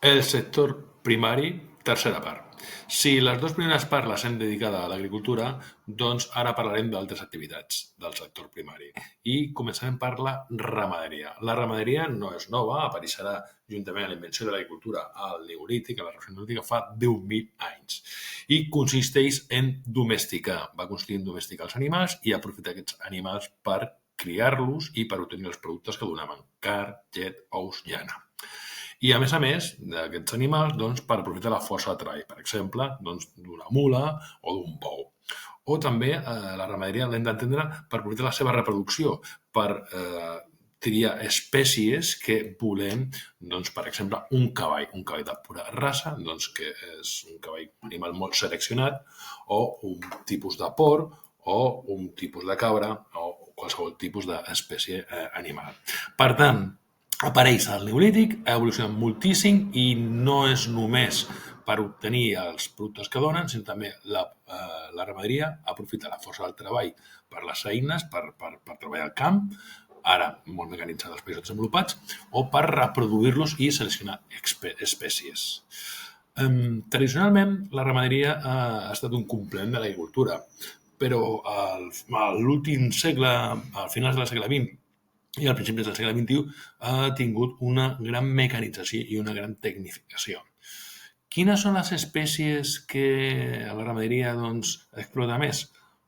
El sector primari, tercera part. Si les dues primeres parts les hem dedicades a l'agricultura, doncs ara parlarem d'altres activitats del sector primari. I començarem per la ramaderia. La ramaderia no és nova, apareixerà juntament amb la invenció de l'agricultura al Neolític, a la Revolució Neolítica, fa 10.000 anys. I consisteix en domesticar, va consistir en domesticar els animals i aprofitar aquests animals per criar-los i per obtenir els productes que donaven: carn, llet, ous, llana. I, a més, d'aquests animals, doncs, per aprofitar la força de treball, per exemple, doncs, d'una mula o d'un bou. O també la ramaderia l'hem d'entendre per aprofitar la seva reproducció, per triar espècies que volem, doncs, per exemple, un cavall de pura raça, doncs, que és un cavall, un animal molt seleccionat, o un tipus de porc, o un tipus de cabra, o qualsevol tipus d'espècie animal. Per tant, apareix al Neolític, ha evolucionat moltíssim i no és només per obtenir els productes que donen, sinó també la ramaderia aprofita la força del treball per les eines, per treballar al camp, ara molt mecanitzat als països desenvolupats, o per reproduir-los i seleccionar espècies. Tradicionalment, la ramaderia ha estat un complement de l'agricultura, però a l'últim segle, a finals del segle XX, i al principi del segle XXI ha tingut una gran mecanització i una gran tecnificació. Quines són les espècies que la ramaderia explota més?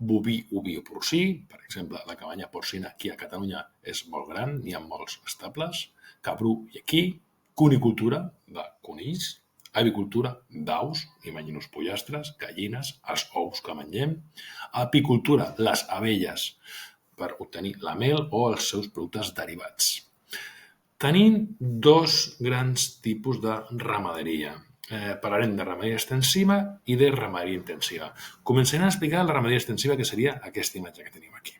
Boví, oví o porcí. Per exemple, la cabanya porcina aquí a Catalunya és molt gran, n'hi ha molts estables. Caprú i equí. Cunicultura, de conills. Avicultura, d'aus, imagino pollastres, gallines, els ous que mengem. Apicultura, les abelles, per obtenir la mel o els seus productes derivats. Tenim dos grans tipus de ramaderia. Parlarem de ramaderia extensiva i de ramaderia intensiva. Començarem a explicar la ramaderia extensiva, que seria aquesta imatge que tenim aquí.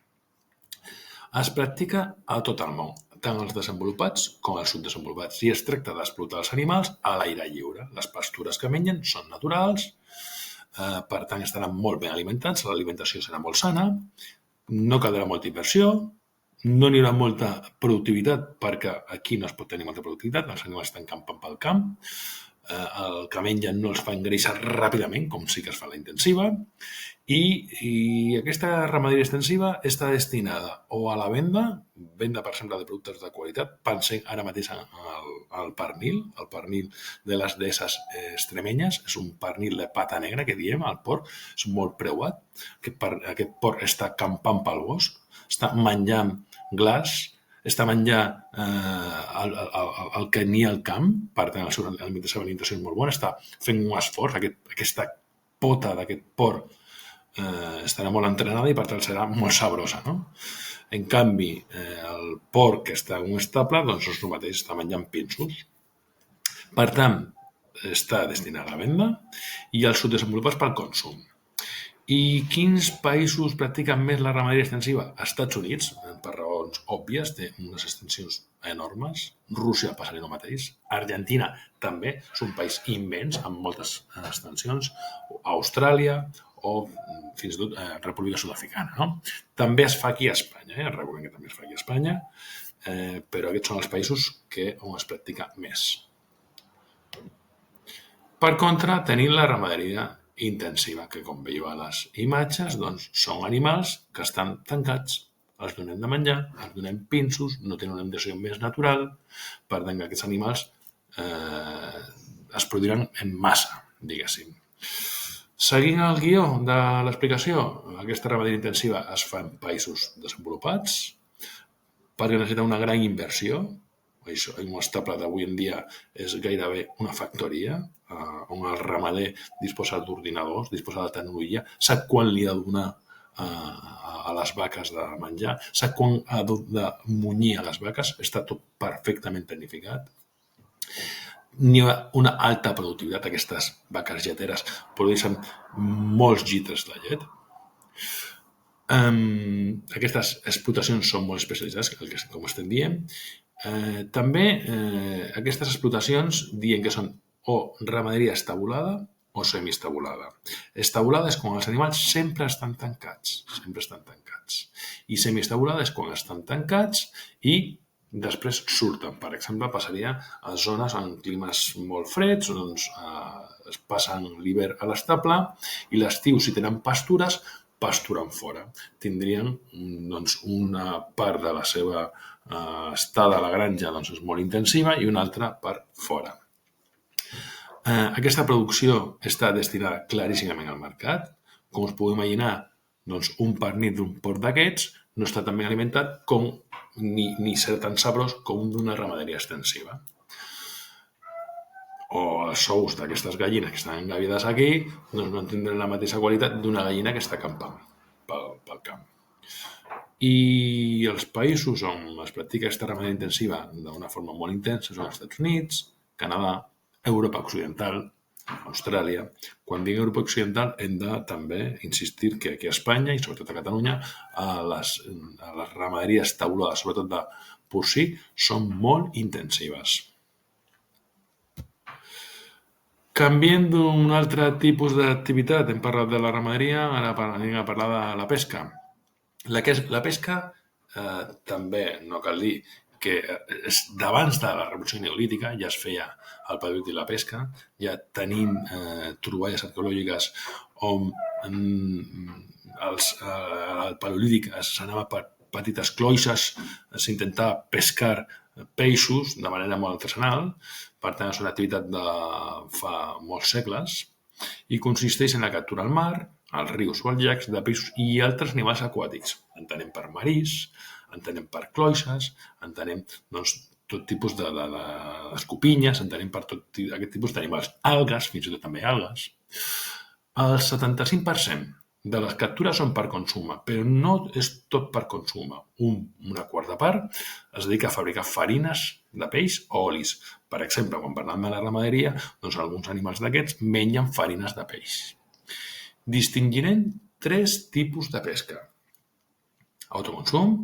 Es practica a tot el món, tant els desenvolupats com els subdesenvolupats, i es tracta d'explotar els animals a l'aire lliure. Les pastures que mengen són naturals, per tant estaran molt ben alimentats, l'alimentació serà molt sana, no caldrà molta inversió, no n'hi haurà molta productivitat, perquè aquí no es pot tenir molta productivitat, els animals estan campant pel camp, el que mengen no els fa engreixar ràpidament, com sí que es fa la intensiva, i aquesta ramaderia extensiva està destinada o a la venda, per exemple, de productes de qualitat. Pensem ara mateix al pernil, el pernil de les deses extremenyes, és un pernil de pata negra, que diem, el porc, és molt preuat. Aquest porc està campant pel bosc, està menjant glaç, està menjant el que n'hi ha al camp, per tant, la seva alimentació és molt bona, està fent un esforç, aquesta pota d'aquest porc estarà molt entrenada i per tant serà molt sabrosa, no? En canvi, el porc que està en un estable, doncs és el mateix, està menjant pinsos. Per tant, està destinat a la venda i els subdesenvolupats pel consum. I quins països practiquen més la ramaderia extensiva? Estats Units, per raons òbvies, té unes extensions enormes. Rússia passaria el mateix. Argentina també és un país immens, amb moltes extensions. Austràlia o fins i tot República Sud-africana, no? També es fa aquí a Espanya, recordem que també es fa aquí a Espanya, però aquests són els països on es practica més. Per contra, tenim la ramaderia intensiva, que com veieu a les imatges, doncs són animals que estan tancats, els donem de menjar, els donem pinsos, no tenen una alimentació més natural, per tant que aquests animals es produiran en massa, diguéssim. Seguint el guió de l'explicació, aquesta ramaderia intensiva es fa en països desenvolupats perquè necessita una gran inversió. Un estable d'avui en dia és gairebé una factoria on el ramader disposa d'ordinadors, disposa de tecnologia, sap quan li ha de donar a les vaques de menjar, sap quan ha de munyir a les vaques, està tot perfectament tecnificat. N'hi ha una alta productivitat. Aquestes vaques lleteres produeixen molts litres de llet. Aquestes explotacions són molt especialitzades, com estem dient. També aquestes explotacions diuen que són o ramaderia estabulada o semiestabulada. Estabulada és quan els animals sempre estan tancats, i semiestabulada és quan estan tancats i després surten. Per exemple, passaria a zones en climes molt freds, doncs es passen l'hivern a l'estable i l'estiu, si tenen pastures, pasturen fora. Tindrien doncs, una part de la seva estada a la granja doncs, és molt intensiva i una altra per fora. Aquesta producció està destinada claríssimament al mercat. Com us podeu imaginar, doncs, un pernil d'un porc d'aquests no està tan ben alimentat ni serà tan sabrós com d'una ramaderia extensiva. O els sous d'aquestes gallines que estan engaviades aquí doncs no tindran la mateixa qualitat d'una gallina que està acampant pel camp. I els països on es practica aquesta ramaderia intensiva d'una forma molt intensa són els Estats Units, Canadà, Europa Occidental, Austràlia. Quan dic Europa Occidental hem de també insistir que aquí a Espanya i sobretot a Catalunya les ramaderies taulades, sobretot de porcí, són molt intensives. Canviem d'un altre tipus d'activitat, hem parlat de la ramaderia, ara anem a parlar de la pesca. La pesca també, no cal dir, que d'abans de la revolució neolítica ja es feia el paleolític i la pesca, ja tenim troballes arqueològiques on el paleolític s'anava per petites cloixes, s'intentava pescar peixos de manera molt artesanal, per tant és una activitat de fa molts segles, i consisteix en la captura al mar, als rius o als llacs de peixos i altres animals aquàtics. Entenem per marís, entenem per cloixes, entenem doncs, tot tipus d'escopinyes, entenem per tot aquest tipus d'animals. Algues, fins i tot també algues. El 75% de les captures són per consum, però no és tot per consum. Una quarta part es dedica a fabricar farines de peix o olis. Per exemple, quan parlem de la ramaderia, doncs alguns animals d'aquests mengen farines de peix. Distingirem 3 tipus de pesca: autoconsum,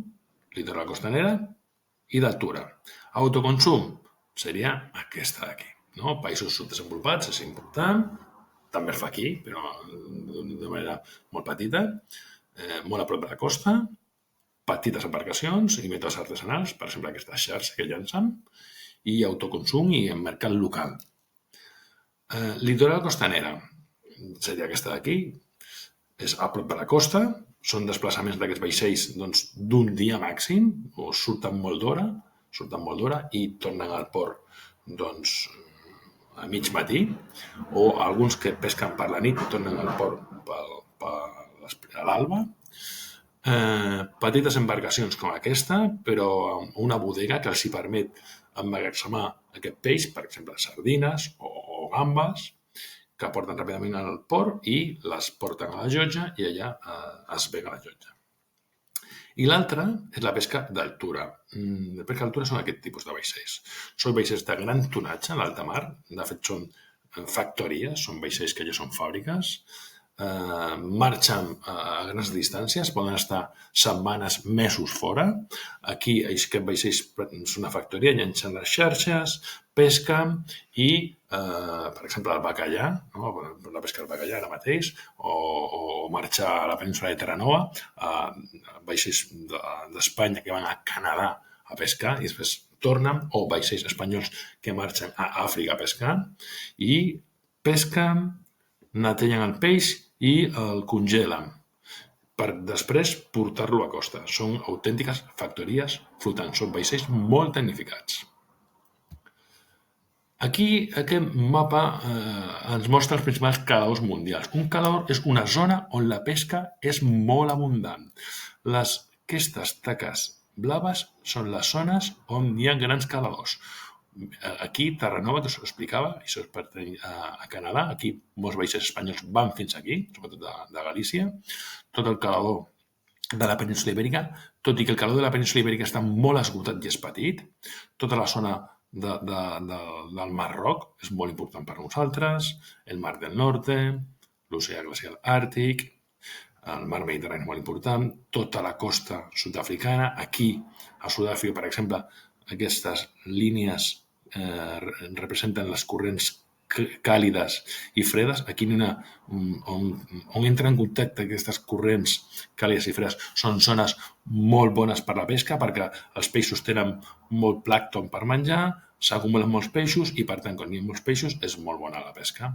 litoral costanera i d'altura. Autoconsum seria aquesta d'aquí, no? Països subdesenvolupats, és important, també es fa aquí, però de manera molt petita, molt a prop de la costa, petites embarcacions i mètodes artesanals, per exemple aquesta xarxa que llancen, i autoconsum i en mercat local. Litoral costanera seria aquesta d'aquí, és a prop de la costa, són desplaçaments d'aquests vaixells doncs, d'un dia màxim, o surten molt d'hora i tornen al port doncs, a mig matí, o alguns que pesquen per la nit tornen al port a l'alba. Petites embarcacions com aquesta, però amb una bodega que els hi permet emmagatzemar aquest peix, per exemple, sardines o gambes, que porten ràpidament al port i les porten a la llotja i allà es ven a la llotja. I l'altra és la pesca d'altura. La pesca d'altura són aquest tipus de vaixells. Són vaixells de gran tonatge a l'alta mar, de fet són factories, són vaixells que ja són fàbriques, marxen a grans distàncies, poden estar setmanes, mesos fora. Aquí aquests vaixells són una factoria, llancen les xarxes, pesquen i, per exemple, el bacallà, no? La pesca del bacallà ara mateix, o marxar a la península de Terranova, vaixells d'Espanya que van a Canadà a pescar i després tornen, o vaixells espanyols que marxen a Àfrica a pescar i pesquen, netegen el peix i el congelen per després portar-lo a costa. Són autèntiques factories flotants, són vaixells molt tecnificats. Aquí aquest mapa ens mostra els principals caladors mundials. Un calador és una zona on la pesca és molt abundant. Aquestes taques blaves són les zones on hi ha grans caladors. Aquí, Terranova, que us ho explicava, això és per a Canadà, aquí molts vaixells espanyols van fins aquí, sobretot de Galícia. Tot el calador de la península Ibèrica, tot i que el calador de la península Ibèrica està molt esgotat i és petit, tota la zona del Mar Roc és molt important per nosaltres, el Mar del Norte, l'oceà glacial Àrtic, el Mar Mediterrani és molt important, tota la costa sud-africana. Aquí, a Sud-àfrica, per exemple, aquestes línies representen les corrents càlides i fredes, aquí on entren en contacte aquestes corrents càlides i fredes són zones molt bones per la pesca perquè els peixos tenen molt plàncton per menjar, s'acumulen molts peixos i per tant quan hi ha molts peixos és molt bona la pesca.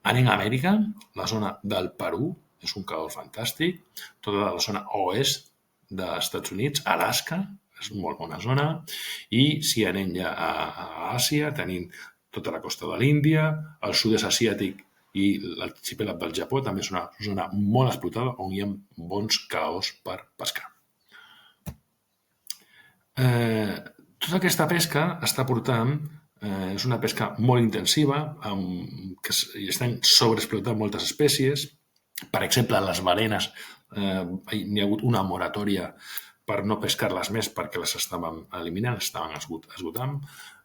Anem a Amèrica, la zona del Perú és un cabal fantàstic, tota la zona oest dels Estats Units, Alaska, és molt bona zona, i si anem ja a Àsia, tenim tota la costa de l'Índia, el sud-est asiàtic i l'arxipèlag del Japó també és una zona molt explotada on hi ha bons caos per pescar. Tota aquesta pesca està portant, és una pesca molt intensiva, que estan sobreexplotant moltes espècies. Per exemple, les balenes, n'hi ha hagut una moratòria per no pescar-les més perquè les estaven eliminant, estaven esgotant,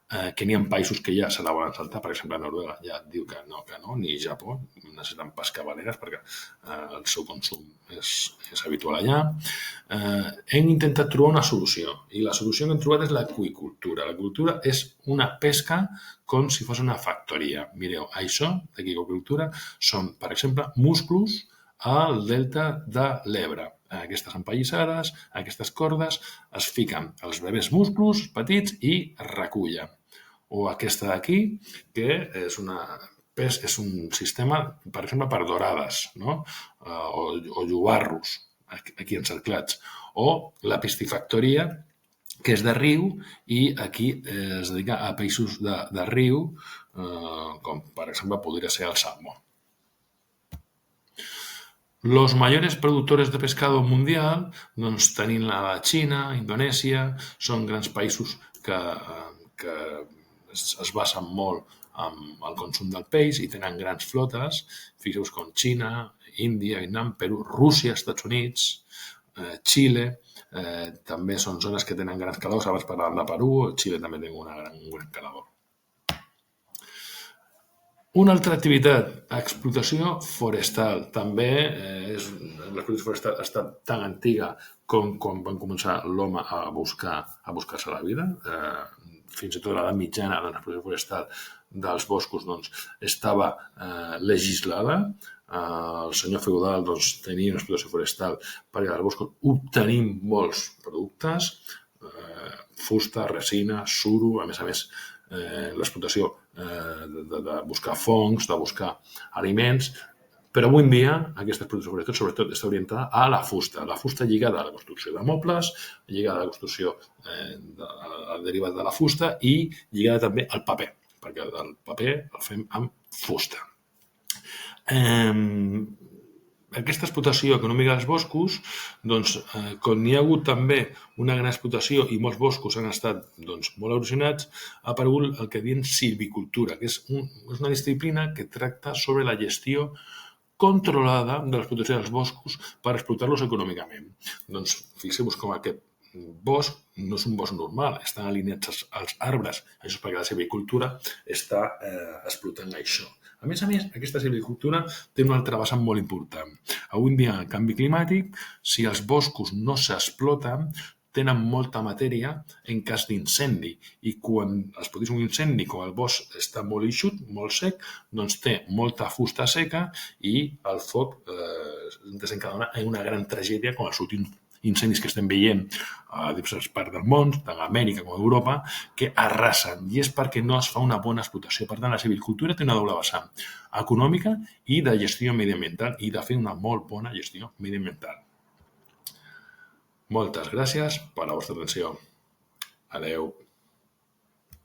que n'hi ha països que ja se la volen saltar, per exemple, Noruega ja diu que no, ni Japó necessiten pescar balenes perquè el seu consum és habitual allà. Hem intentat trobar una solució i la solució que hem trobat és l'aqüicultura. L'aqüicultura és una pesca com si fos una factoria. Mireu, això d'aqüicultura són, per exemple, musclos al delta de l'Ebre. Aquestes empallissades, aquestes cordes, es fiquen els bebès musclos petits i recullen. O aquesta d'aquí, que és un sistema, per exemple, per dorades, no? O llobarros, aquí encerclats. O la piscifactoria, que és de riu i aquí es dedica a peixos de riu, com per exemple podria ser el salmó. Los mayores productores de pescado mundial, doncs tenim la Xina, Indonèsia, són grans països que es basen molt en el consum del peix i tenen grans flotes. Fixeu-vos com Xina, Índia, Vietnam, Perú, Rússia, Estats Units, Xile, també són zones que tenen grans caladors. Abans parlàvem de Perú, Xile també té un gran calador. Una altra activitat, explotació forestal. També l'explotació forestal ha estat tan antiga com quan van començar l'home a buscar-se la vida. Fins i tot a l'edat mitjana, l'explotació forestal dels boscos estava legislada. El senyor feudal tenia una explotació forestal perquè dels boscos obtenim molts productes, fusta, resina, suro, a més, l'explotació de buscar fongs, de buscar aliments, però avui en dia aquesta explotació forestal sobretot està orientada a la fusta lligada a la construcció de mobles, lligada a la construcció derivat de la fusta i lligada també al paper, perquè el paper el fem amb fusta. Aquesta explotació econòmica dels boscos, com hi ha hagut també una gran explotació i molts boscos han estat molt erosionats, ha aparegut el que diem silvicultura, que és una disciplina que tracta sobre la gestió controlada de l'explotació dels boscos per explotar-los econòmicament. Fixeu-vos com aquest bosc no és un bosc normal, estan alineats els arbres. Això és perquè la silvicultura està explotant això. A més, aquesta silvicultura té una altra vessant molt important. Avui en dia, el canvi climàtic, si els boscos no s'exploten, tenen molta matèria en cas d'incendi. I quan es produeix un incendi, quan el bosc està molt eixut, molt sec, té molta fusta seca i el foc desencadena en una gran tragèdia com els últims incendis que estem veient a diverses parts del món, tant a Amèrica com a Europa, que arrasen. I és perquè no es fa una bona explotació. Per tant, la silvicultura té una doble vessant econòmica i de gestió mediambiental i de fer una molt bona gestió mediambiental. Moltes gràcies per la vostra atenció. Adeu.